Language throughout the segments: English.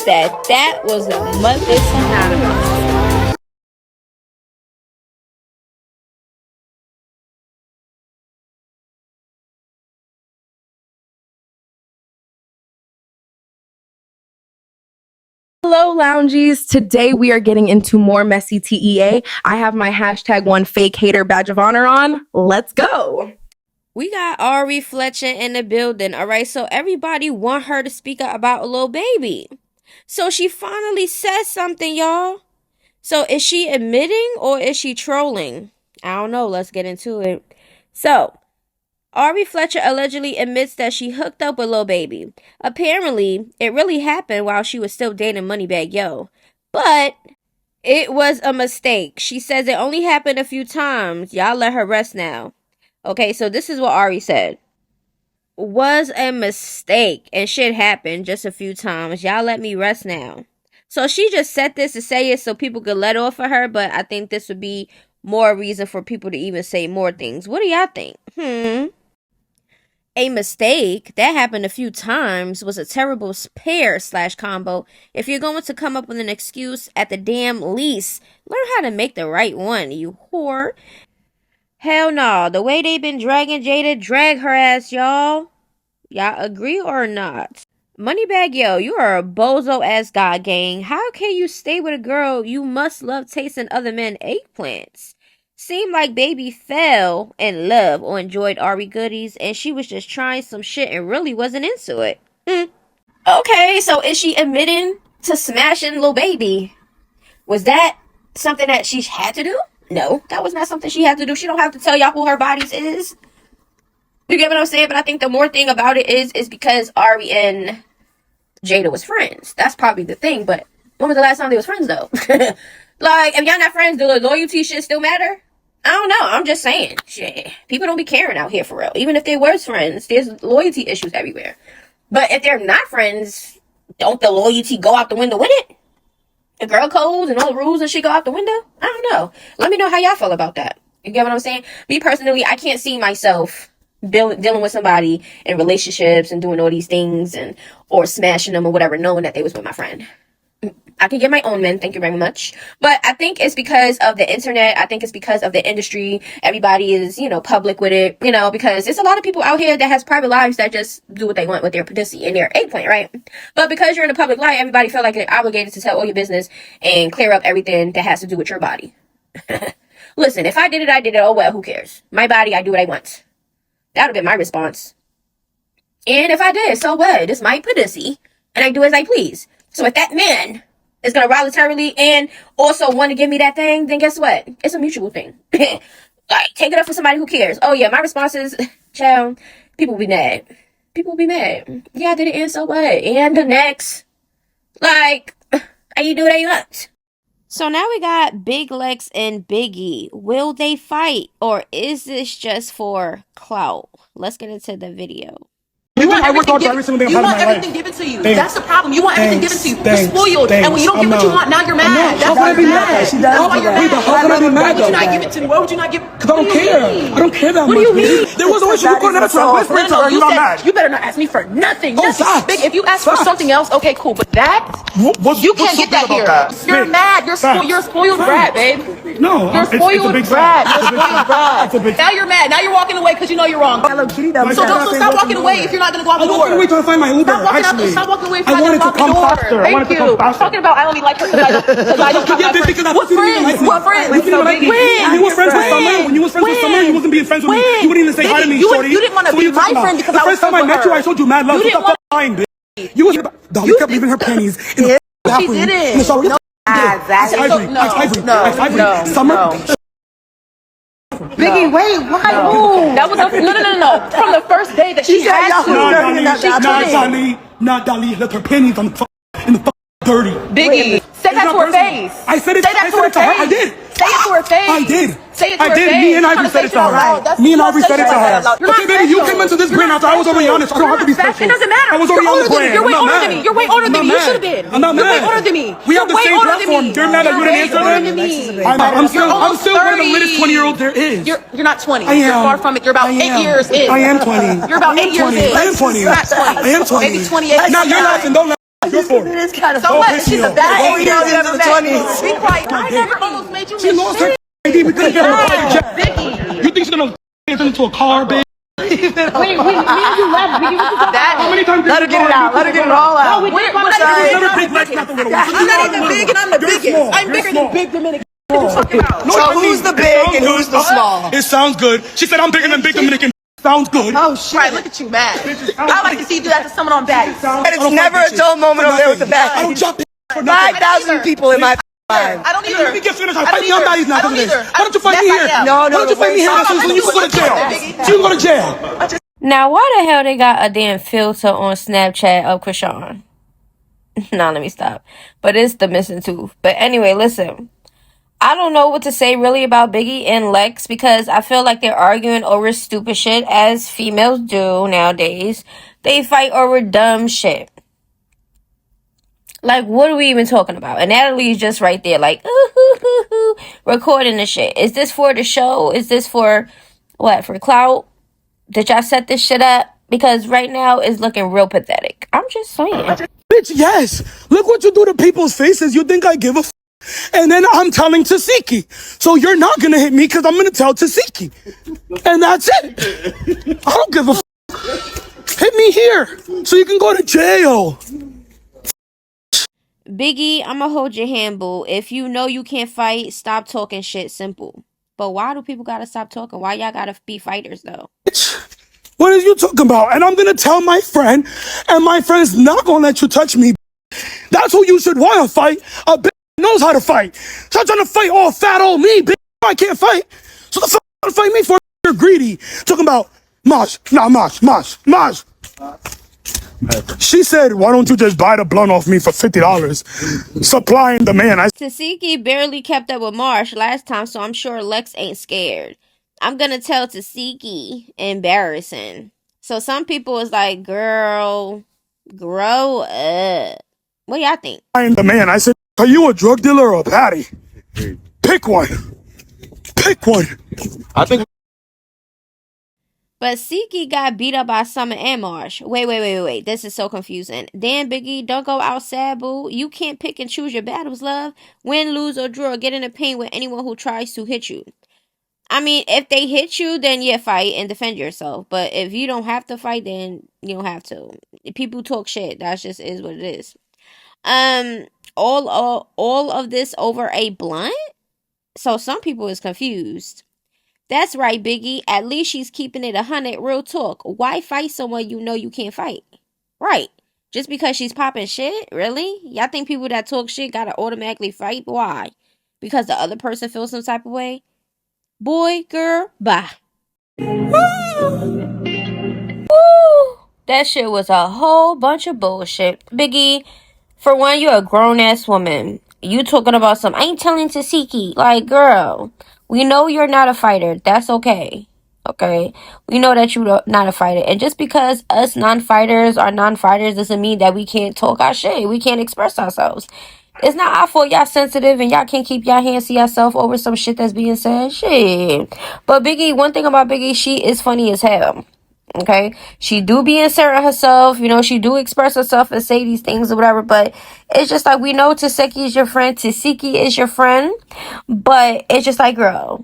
that was a mother. Hello, loungies. Today we are getting into more messy TEA. I have my hashtag one fake hater badge of honor on. Let's go. We got Ari Fletcher in the building, all right? So everybody want her to speak up about a little baby. So she finally said something, y'all. So is she admitting or is she trolling? I don't know. Let's get into it. So Ari Fletcher allegedly admits that she hooked up with Lil Baby. Apparently, it really happened while she was still dating Moneybagg Yo. But it was a mistake. She says it only happened a few times. Y'all let her rest now. Okay, so this is what Ari said. Was a mistake and shit happened just a few times. Y'all let me rest now. So she just said this to say it so people could let off of her, but I think this would be more reason for people to even say more things. What do y'all think? A mistake that happened a few times was a terrible pair/combo. If you're going to come up with an excuse, at the damn least, learn how to make the right one, you whore. Hell no, the way they been dragging Jada, drag her ass, y'all. Y'all agree or not? Moneybagg Yo, you are a bozo ass god gang. How can you stay with a girl you must love tasting other men eggplants? Seemed like Baby fell in love or enjoyed Ari goodies and she was just trying some shit and really wasn't into it. Okay, so is she admitting to smashing Lil Baby? Was that something that she had to do? No, that was not something she had to do. She don't have to tell y'all who her bodies is. You get what I'm saying? But I think the more thing about it is because Ari and Jada was friends. That's probably the thing. But when was the last time they was friends, though? Like, if y'all not friends, do the loyalty shit still matter? I don't know. I'm just saying. Shit. People don't be caring out here for real. Even if they were friends, there's loyalty issues everywhere. But if they're not friends, don't the loyalty go out the window with it? The girl codes and all the rules and shit go out the window? I don't know. Let me know how y'all feel about that. You get what I'm saying? Me personally, I can't see myself dealing with somebody in relationships and doing all these things or smashing them or whatever, knowing that they was with my friend. I can get my own men, thank you very much. But I think it's because of the internet. I think it's because of the industry. Everybody is, public with it, because there's a lot of people out here that has private lives that just do what they want with their pussy and their eggplant, right? But because you're in the public light, everybody feel like they're obligated to tell all your business and clear up everything that has to do with your body. Listen, if I did it, I did it. Oh, well, who cares? My body, I do what I want. That would have been my response. And if I did, so what? It's my pussy, and I do as I please. So if that man is going to voluntarily and also want to give me that thing, then guess what? It's a mutual thing. Like, take it up for somebody who cares. Oh, yeah, my response is, child, people will be mad. People will be mad. Yeah, I did it, and so what? And the next. Like, how you do what you want. So now we got Big Lex and Biggie. Will they fight? Or is this just for clout? Let's get into the video. You want everything given to you. That's the problem. You want everything given to you. You're spoiled. And when you don't get what you want, now you're mad. That's why you're mad. That's why you're mad. How can I be mad, Why would you not give it to me? Why would you not give it? Because I don't care. I don't care that much. What do you mean? There was no issue. You couldn't have told me. You said you better not ask me for nothing. Big, if you ask for something else, okay, cool. But that, you can't get that here. You're mad. You're a spoiled brat, babe. No, you're a spoiled brat. You're a spoiled brat. Now you're mad. Now you're walking away because you know you're wrong. So stop walking away if you're not going to go out the door. Trying to find my Uber. Stop walking away from I wanted to come faster. Thank you. I'm talking about I only like her because I don't have my friends. What friends? What friends? When you were friends with Summer, when you was friends with Summer, you wasn't being friends with me. You wouldn't even say hi to me, shorty. You didn't want to be my friend because I was friends with her. The first time I met you, I showed you mad love. Stop lying, bitch. You kept leaving her panties in the bathroom. She didn't. No, exactly. Ivory. Summer. Biggie, wait, why? No. That was no. From the first day that she had to. Not Dali. Left her panties in the dirty. Biggie, say that to her face. I said it. Say that to her. I did. Say it to her face. I did. Say it to her face. Me and Ivory said it to her. Me and Ivory said it to her. Okay, baby, you came into this brand after I was already honest. I don't have to be special. It doesn't matter. I was already on the brand. You're way older than me. You're way older than me. You should have been. I'm not mad. You're way older than me. We have the same platform. You're mad that you didn't answer them? I'm still one of the latest 20-year-olds there is. You're not 20. You're far from it. You're about 8 years in. I am 20. You're about 8 years in. I am 20. You're not 20. I am 20. Maybe 28. Now you're laughing. Don't laugh. What for? It is kind of so what? She's the best Well, girl you ever met. Be quiet. I Hey, never almost made you She lost her ID because she had a jet. You think she's gonna get into a car, bitch? Wait, me and you left. Biggie, what you talking about? How many times Let her get it out. Let her get it all out. No, we did. I'm sorry. Never big Lex, not the little one. I'm not even big and I'm the biggest. Small. I'm You're bigger small. than Big Dominican. So who's the big and who's the small? It sounds good. She said I'm bigger than Big Dominican. Sounds good. Oh shit! Right, look at you, mad. I like to see you do that to someone on baddies. And I it's don't never fight a dull moment over there with the I don't baddies. drop for nothing. 5,000 people in my life. I don't either. Let me get finished. I I fight don't me on either. baddies now I don't because of this. either. Why don't you fight me Yes, here? I am. No, Why don't you fight me here so you can go to jail? So you can go to jail. Now, why the hell they got a damn filter on Snapchat of Chrisean? Nah, let me stop. But it's the missing tooth. But anyway, listen. I don't know what to say really about Biggie and Lex because I feel like they're arguing over stupid shit as females do nowadays. They fight over dumb shit. Like, what are we even talking about? And Natalie's just right there, like, recording the shit. Is this for the show? Is this for, what, for Clout? Did y'all set this shit up? Because right now it's looking real pathetic. I'm just saying. Bitch, yes. Look what you do to people's faces. You think I give a and then I'm telling Tasiki. So you're not going to hit me because I'm going to tell Tasiki. And that's it. I don't give a Hit me here so you can go to jail. Biggie, I'ma hold your hand, boo. If you know you can't fight, stop talking shit. Simple. But why do people gotta stop talking? Why y'all gotta be fighters, though? What are you talking about? And I'm going to tell my friend, and my friend's not going to let you touch me. That's who you should want to fight. A bitch knows how to fight. Stop trying to fight all fat old me, bitch. I can't fight. So the fuck you fight me for? You're greedy. Talking about Mosh. Mosh. She said, why don't you just buy the blunt off me for $50? Supply and demand. Tasiki barely kept up with Marsh last time, so I'm sure Lex ain't scared. I'm gonna tell Tasiki. Embarrassing. So some people is like, girl, grow up. What y'all think? And demand. I said, are you a drug dealer or a patty? Pick one. I think. But Siki got beat up by Summer and Marsh. Wait. This is so confusing. Damn, Biggie, don't go outside, boo. You can't pick and choose your battles, love. Win, lose, or draw. Get in a paint with anyone who tries to hit you. I mean, if they hit you, then yeah, fight and defend yourself. But if you don't have to fight, then you don't have to. People talk shit. That just is what it is. All of this over a blunt? So some people is confused. That's right, Biggie. At least she's keeping it 100. Real talk. Why fight someone you know you can't fight? Right. Just because she's popping shit? Really? Y'all think people that talk shit gotta automatically fight? Why? Because the other person feels some type of way? Boy, girl, bye. Woo! That shit was a whole bunch of bullshit. Biggie, for one, you're a grown-ass woman. You talking about some, I ain't telling Tasiki. Like, girl, we know you're not a fighter. That's okay. Okay? We know that you're not a fighter. And just because us non-fighters are non-fighters doesn't mean that we can't talk our shit. We can't express ourselves. It's not our fault y'all sensitive and y'all can't keep y'all hands to yourself over some shit that's being said. Shit. But Biggie, one thing about Biggie, she is funny as hell. Okay, she do be inserting herself, you know, she do express herself and say these things or whatever, but it's just like, we know Taseki is your friend, Tasiki is your friend, but it's just like, girl,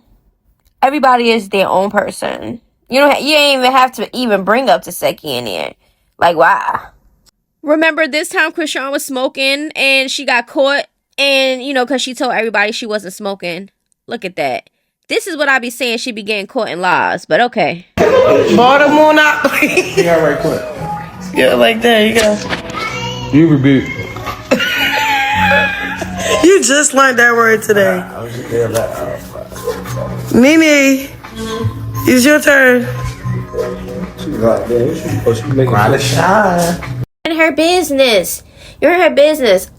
everybody is their own person. You know, you ain't even have to even bring up Taseki in there. Like, why? Remember this time Chrisean was smoking and she got caught, and you know, because she told everybody she wasn't smoking. Look at that. This is what I be saying, she be getting caught in lies, but okay. Baltimore not. Yeah, right quick. Yeah, like that. You go. You rebuke. You just learned that word today. Nene, it's your turn. In her business. You're in her business.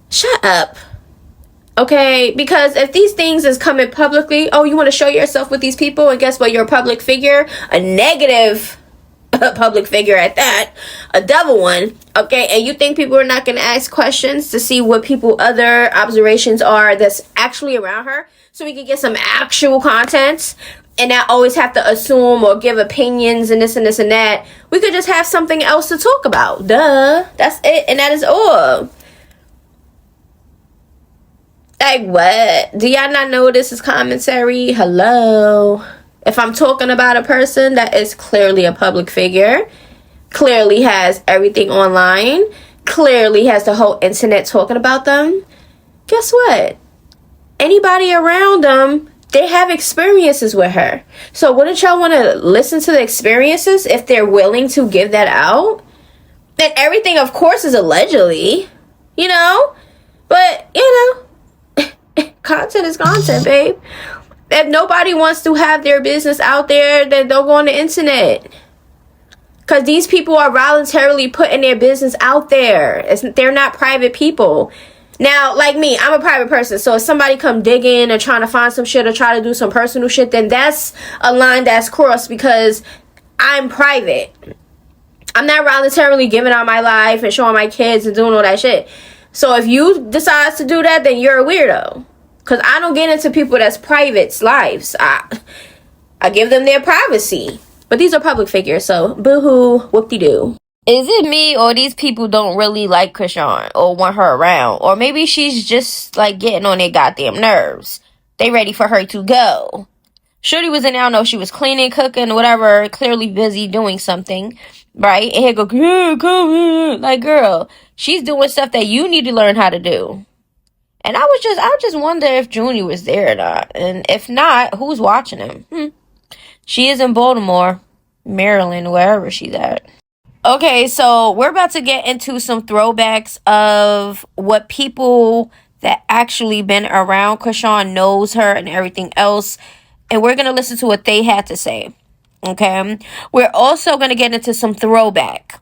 Shut up. Okay, because if these things is coming publicly, oh, you want to show yourself with these people, and guess what? You're a public figure, a negative public figure at that, a devil one, okay, and you think people are not going to ask questions to see what people other observations are that's actually around her, so we can get some actual content? and not always have to assume or give opinions and this and this and that. We could just have something else to talk about. Duh. That's it, and that is all. Like, what? Do y'all not know this is commentary? Hello? If I'm talking about a person that is clearly a public figure, clearly has everything online, clearly has the whole internet talking about them, guess what? Anybody around them, they have experiences with her. So wouldn't y'all want to listen to the experiences if they're willing to give that out? And everything, of course, is allegedly, you know? But, you know, content is content, babe. If nobody wants to have their business out there, then they'll go on the internet. Because these people are voluntarily putting their business out there. They're not private people. Now, like me, I'm a private person. So if somebody come digging or trying to find some shit or try to do some personal shit, then that's a line that's crossed because I'm private. I'm not voluntarily giving out my life and showing my kids and doing all that shit. So if you decide to do that, then you're a weirdo. Because I don't get into people that's private's lives. I give them their privacy. But these are public figures, so boo-hoo, whoop-de-doo. Is it me or these people don't really like Chrisean or want her around? Or maybe she's just like getting on their goddamn nerves. They ready for her to go. Shorty was in, I don't know, she was cleaning, cooking, whatever, clearly busy doing something, right? And he'd go, yeah, come here. Like, girl, she's doing stuff that you need to learn how to do. And I just wonder if Junior was there or not. And if not, who's watching him? She is in Baltimore, Maryland, wherever she's at. Okay, so we're about to get into some throwbacks of what people that actually been around Chrisean knows her and everything else. And we're going to listen to what they had to say. Okay? We're also going to get into some throwback.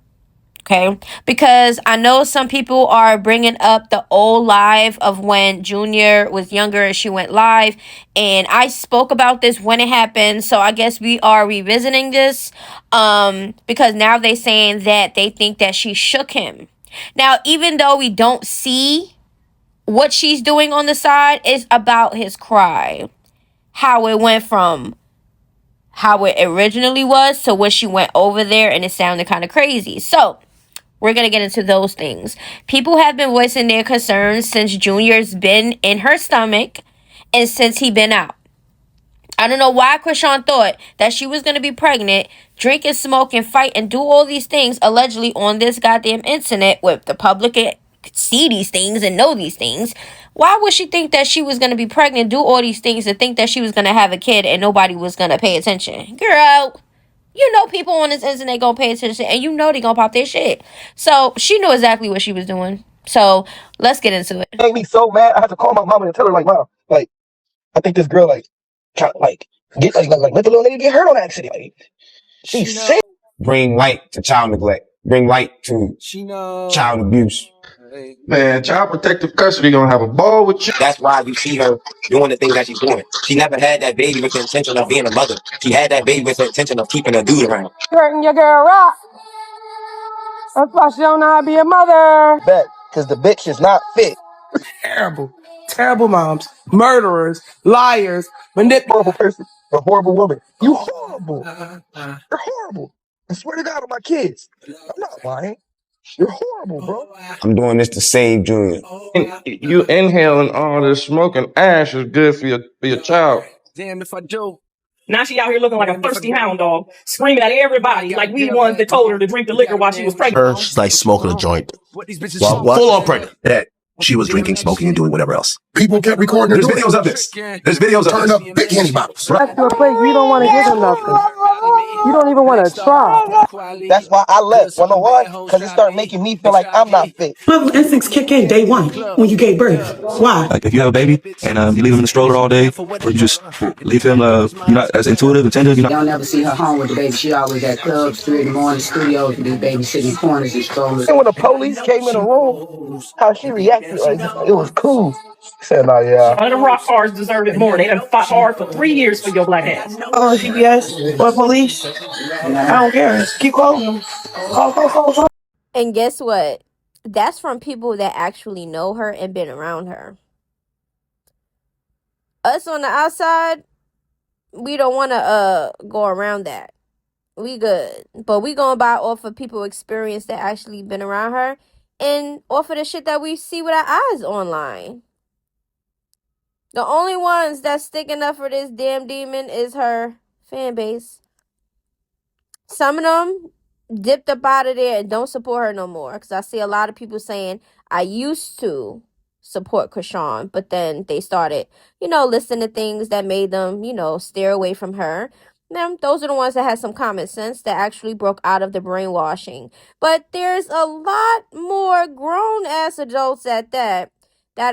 Okay, because I know some people are bringing up the old live of when Junior was younger and she went live, and I spoke about this when it happened, so I guess we are revisiting this because now they're saying that they think that she shook him. Now, even though we don't see what she's doing on the side, it's about his cry, how it went from how it originally was to when she went over there and it sounded kind of crazy. So we're going to get into those things. People have been voicing their concerns since Junior's been in her stomach and since he been out. I don't know why Chrisean thought that she was going to be pregnant, drink and smoke and fight and do all these things allegedly on this goddamn internet with the public and see these things and know these things. Why would she think that she was going to be pregnant, do all these things, and think that she was going to have a kid and nobody was going to pay attention? Girl, you know people on this internet gonna pay attention and you know they gonna pop their shit. So she knew exactly what she was doing. So let's get into it. It made me so mad. I had to call my mama and tell her, like, Mom, like, I think this girl, like, try, like, get, like, let the little lady get hurt on accident. Like, she's sick. Bring light to child neglect. Bring light to child abuse. Man, child protective custody gonna have a ball with you. That's why you see her doing the things that she's doing. She never had that baby with the intention of being a mother. She had that baby with the intention of keeping a dude around. Hurting your girl rock. That's why she don't know how to be a mother. Bet, because the bitch is not fit. Terrible moms, murderers, liars, Horrible person, a horrible woman. You horrible. You're horrible. I swear to God on my kids. I'm not lying. You're horrible, bro. I'm doing this to save Junior. You inhaling all this smoke and ash is good for your child. Damn if I do. Now she out here looking like a thirsty hound dog, screaming at everybody like we the ones that told her to drink the liquor while she was pregnant. She's like smoking a joint. Full on pregnant. That she was drinking, smoking, and doing whatever else. People kept recording. There's videos of this. There's videos of Turn up this. big candy bottles. that's to a place you don't want to give them nothing. You don't even want to try. That's why I left. Wanna why? Because it started making me feel like I'm not fit. Mother instincts kick in day one when you gave birth. Why? Like if you have a baby and you leave him in the stroller all day, or you just leave him, you're not as intuitive and tender. Y'all never see her home with the baby. She always at clubs, 3 in the morning, studios with this baby sitting in corners and strollers. And when the police came in the room, how she reacted, like, it was cool. She said, "No, yeah." One of the rock stars deserve it more. They done fought hard for 3 years for your black ass. Oh, CPS or police. I don't care. Keep calling. Call. And guess what? That's from people that actually know her and been around her. Us on the outside, we don't want to go around that. We good. But we going by off of people experience that actually been around her and off of the shit that we see with our eyes online. The only ones that's sticking up for this damn demon is her fan base. Some of them dipped up out of there and don't support her no more. Because I see a lot of people saying, I used to support Chrisean, but then they started, listening to things that made them, steer away from her. Now, those are the ones that had some common sense that actually broke out of the brainwashing. But there's a lot more grown-ass adults at that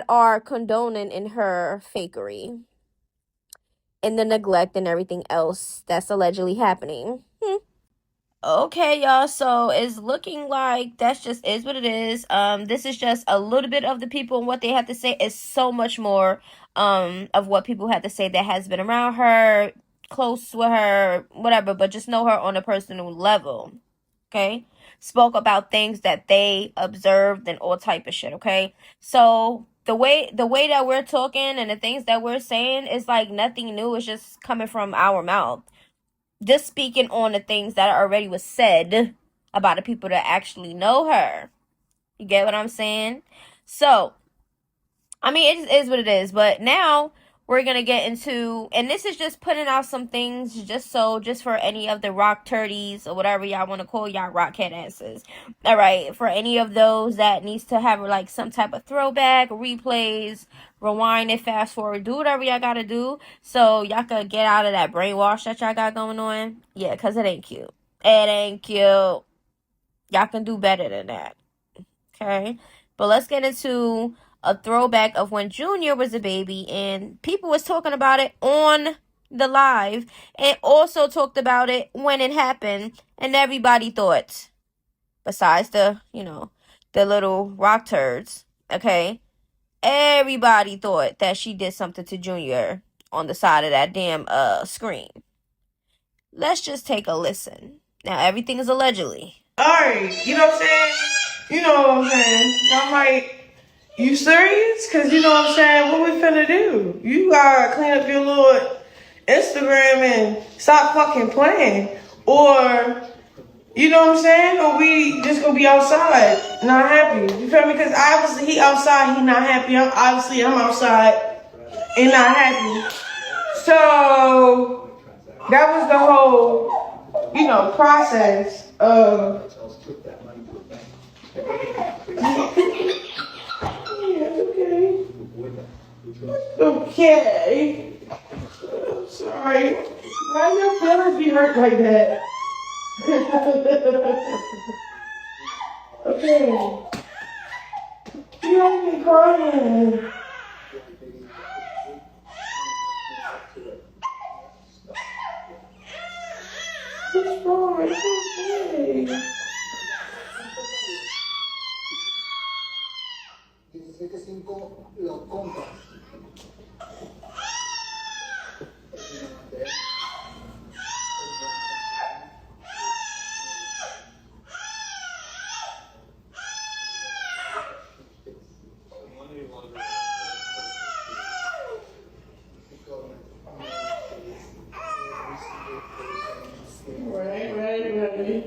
are condoning in her fakery and the neglect and everything else that's allegedly happening. Okay, y'all, so it's looking like that's just is what it is. This is just a little bit of the people and what they have to say. It's so much more of what people have to say that has been around her, close with her, whatever, but just know her on a personal level. Okay? Spoke about things that they observed and all type of shit, okay? So the way that we're talking and the things that we're saying is like nothing new. It's just coming from our mouth. Just speaking on the things that already was said about the people that actually know her. You get what I'm saying? So, I mean, it is what it is. But now we're going to get into, and this is just putting out some things just for any of the rock turdies or whatever y'all want to call y'all rockhead asses. All right. For any of those that needs to have like some type of throwback, replays, rewind it, fast forward, do whatever y'all got to do so y'all can get out of that brainwash that y'all got going on. Yeah, because it ain't cute. It ain't cute. Y'all can do better than that. Okay. But let's get into a throwback of when Junior was a baby and people was talking about it on the live and also talked about it when it happened and everybody thought, besides the little rock turds, okay, everybody thought that she did something to Junior on the side of that damn screen. Let's just take a listen. Now everything is allegedly. Alright, you know what I'm saying? You know what I'm saying? I'm like, you serious? Cause you know what I'm saying? What we finna do? You gotta clean up your little Instagram and stop fucking playing. Or, you know what I'm saying? Or we just gonna be outside, not happy. You feel me? Cause obviously he outside, he not happy. I'm outside and not happy. So, that was the whole, process of... Okay. I'm sorry. Why your feelings be hurt like that? Okay. You don't be crying. What's wrong? It's okay. Right.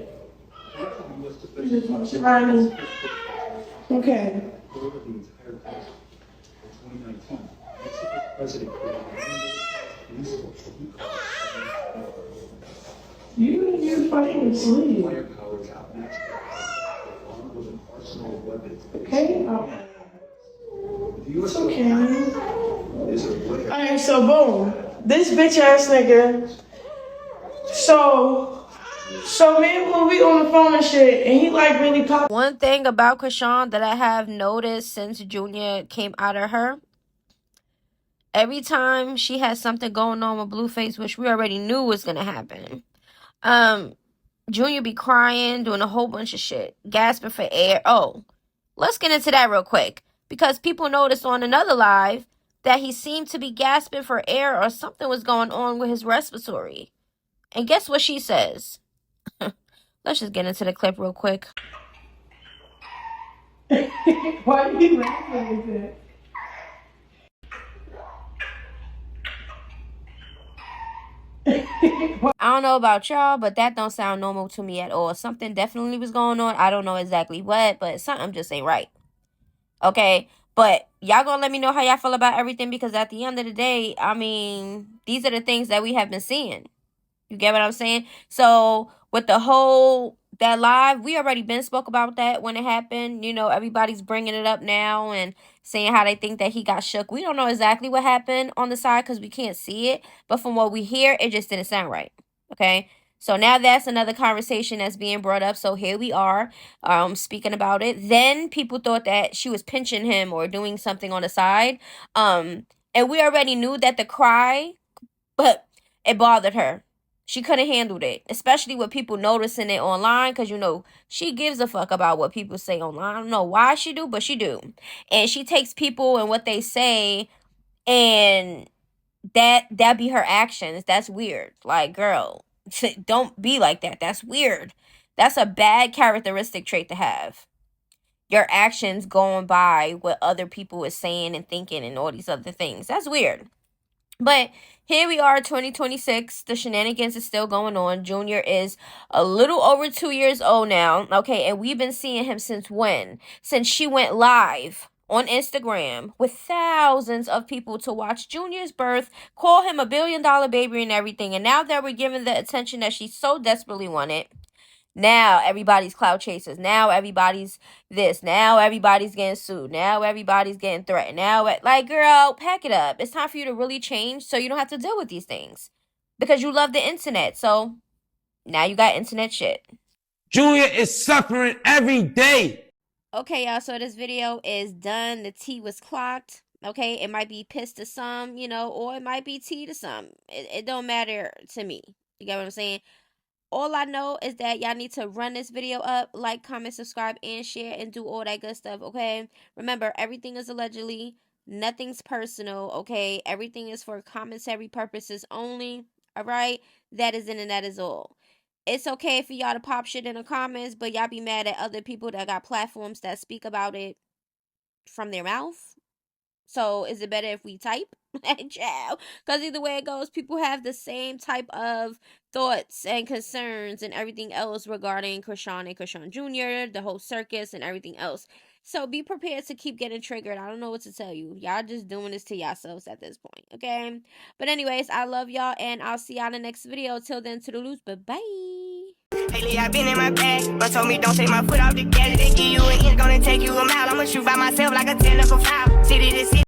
You just want to run. Okay. You're fucking asleep. Okay? Oh. It's okay. Alright, so boom. This bitch ass nigga. So man, when we on the phone and shit, and he like really pop. One thing about Chrisean that I have noticed since Junior came out of her, every time she has something going on with Blueface, which we already knew was gonna happen, Junior be crying, doing a whole bunch of shit, gasping for air. Oh, let's get into that real quick. Because people noticed on another live that he seemed to be gasping for air or something was going on with his respiratory. And guess what she says? Let's just get into the clip real quick. Why are you laughing like that? I don't know about y'all, but that don't sound normal to me at all. Something definitely was going on. I don't know exactly what, but something just ain't right. Okay? But y'all gonna let me know how y'all feel about everything, because at the end of the day, I mean, these are the things that we have been seeing. You get what I'm saying? So with the whole that live, we already been spoke about that when it happened. You know, everybody's bringing it up now and saying how they think that he got shook. We don't know exactly what happened on the side because we can't see it. But from what we hear, it just didn't sound right. Okay? So now that's another conversation that's being brought up. So here we are speaking about it. Then people thought that she was pinching him or doing something on the side. And we already knew that the cry, but it bothered her. She couldn't handle it, especially with people noticing it online, because, you know, she gives a fuck about what people say online. I don't know why she do, but she do. And she takes people and what they say, and that be her actions. That's weird. Like, girl, don't be like that. That's weird. That's a bad characteristic trait to have. Your actions going by what other people is saying and thinking and all these other things. That's weird. But here we are, 2026. The shenanigans is still going on. Junior is a little over 2 years old now. Okay, and we've been seeing him since when? Since she went live on Instagram with thousands of people to watch Junior's birth, call him $1 billion baby and everything. And now that we're giving the attention that she so desperately wanted, now everybody's clout chasers. Now everybody's this. Now everybody's getting sued. Now everybody's getting threatened. Now, like, girl, pack it up. It's time for you to really change so you don't have to deal with these things. Because you love the internet. So now you got internet shit. Junior is suffering every day. Okay, y'all. So this video is done. The T was clocked. Okay, it might be pissed to some, you know, or it might be tea to some. It don't matter to me. You get what I'm saying? All I know is that y'all need to run this video up, like, comment, subscribe, and share, and do all that good stuff, okay? Remember, everything is allegedly. Nothing's personal, okay? Everything is for commentary purposes only, all right? That is it, and that is all. It's okay for y'all to pop shit in the comments, but y'all be mad at other people that got platforms that speak about it from their mouth. So is it better if we type? Ciao. Because either way it goes, people have the same type of thoughts and concerns and everything else regarding Chrisean and Chrisean Jr., the whole circus and everything else. So be prepared to keep getting triggered. I don't know what to tell you. Y'all just doing this to yourselves at this point, okay? But anyways, I love y'all, and I'll see y'all in the next video. Till then, to the loose, but bye. Lately I've been in my bag, but told me don't take my foot off the gas. They give you an inch, gonna take you a mile. I'ma shoot by myself like a technical foul. City to city.